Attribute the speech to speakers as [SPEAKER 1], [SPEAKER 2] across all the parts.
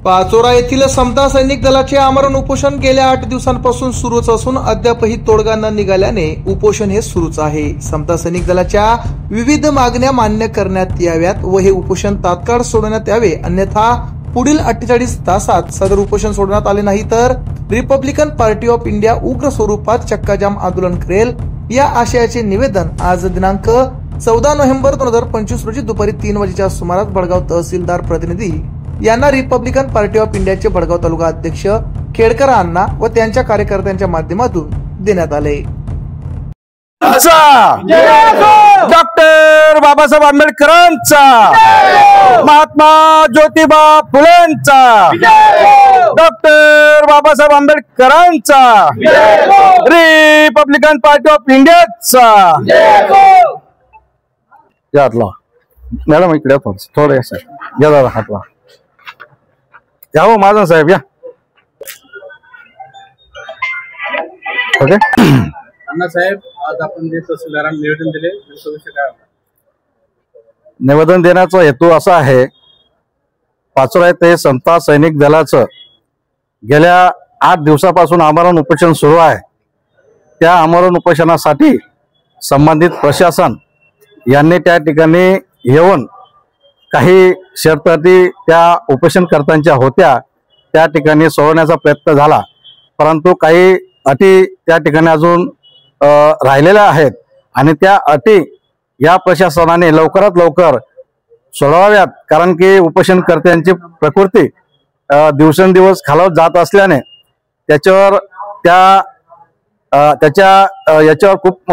[SPEAKER 1] पाचोरा येथील समता सैनिक दलाचे आमरण उपोषण गेल्या 8 दिवसांपासून सुरूच असून अद्यापही तोडगा न निघाल्याने उपोषण हे सुरूच आहे। समता सैनिक दलाच्या विविध मागण्या मान्य करण्यात याव्यात व हे उपोषण तात्काळ सोडण्यात यावे, अन्यथा पुढील 48 तासात सदर उपोषण सोडण्यात आले नाही तर रिपब्लिकन पार्टी ऑफ इंडिया उग्र स्वरूपात चक्काजाम आंदोलन करेल, या आशयाचे निवेदन आज दिनांक 14 नोव्हेंबर 2025 रोजी दुपारी 3 वाजेच्या सुमारास बडगाव तहसीलदार प्रतिनिधी यांना रिपब्लिकन पार्टी ऑफ इंडियाचे बडगाव तालुका अध्यक्ष खेडकर अण्णा व त्यांच्या कार्यकर्त्यांच्या माध्यमातून देण्यात आले।
[SPEAKER 2] डॉक्टर बाबासाहेब आंबेडकरांचा, महात्मा ज्योतिबा फुलेंचा, डॉक्टर बाबासाहेब आंबेडकरांचा, रिपब्लिकन पार्टी ऑफ इंडियाचा। यातला मॅडम इकडे थोडं या दादा हातला या हो महाजन साहेब या। ओके
[SPEAKER 3] अण्णा साहेब, आज आपण जे तहसीलदारांना निवेदन दिले त्याविषयी काय
[SPEAKER 2] निवेदन देण्याचा हेतू असा आहे, पाचोरा येथे समता सैनिक दलाचं गेल्या 8 दिवसापासून आमरण उपोषण सुरू आहे। त्या आमरण उपोषणासाठी संबंधित प्रशासन यांनी त्या ठिकाणी येऊन काही शर्ती त्या उपोषणकर्त्यांच्या होत्या, त्या ठिकाणी सोडवण्याचा प्रयत्न झाला, परंतु काही अटी त्या ठिकाणी अजून राहिलेल्या आहेत आणि त्या अटी या प्रशासनाने लवकरात लवकर सोडवाव्यात, कारण की उपोषणकर्त्यांची प्रकृती दिवसेंदिवस खालावत जात असल्याने याच्यावर खूप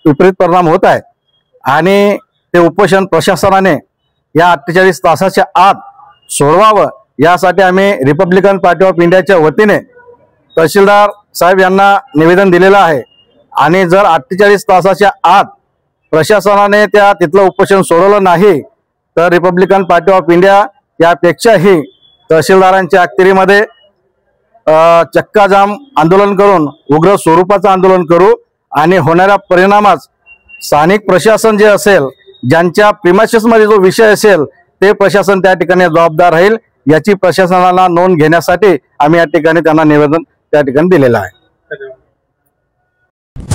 [SPEAKER 2] विपरीत परिणाम होत आहे आणि ते उपोषण प्रशासनाने या 48 तासाच्या आत सोडवावं, यासाठी आम्ही रिपब्लिकन पार्टी ऑफ इंडियाच्या वतीने तहसीलदार साहेब यांना निवेदन दिलेलं आहे। आणि जर 48 तासाच्या आत प्रशासनाने तिथलं उपोषण सोडवलं नाही तर रिपब्लिकन पार्टी ऑफ इंडिया यापेक्षाही तहसीलदारांच्या अखत्यारीमध्ये चक्काजाम आंदोलन करून उग्र स्वरूपाचं आंदोलन करू आणि होणाऱ्या परिणामास स्थानिक प्रशासन जे असेल, ज्यांच्या प्रिमायसेस मध्ये जो विषय असेल ते प्रशासन त्या ठिकाणी जबाबदार राहील, याची प्रशासनाला नोंद घेण्यासाठी आम्ही या ठिकाणी त्यांना निवेदन त्या ठिकाणी दिलेलं आहे।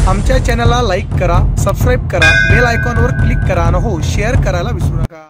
[SPEAKER 1] आमच्या चॅनलला लाईक करा, सबस्क्राईब करा, बेल आयकॉनवर क्लिक करा आणि हो शेअर करायला विसरू नका।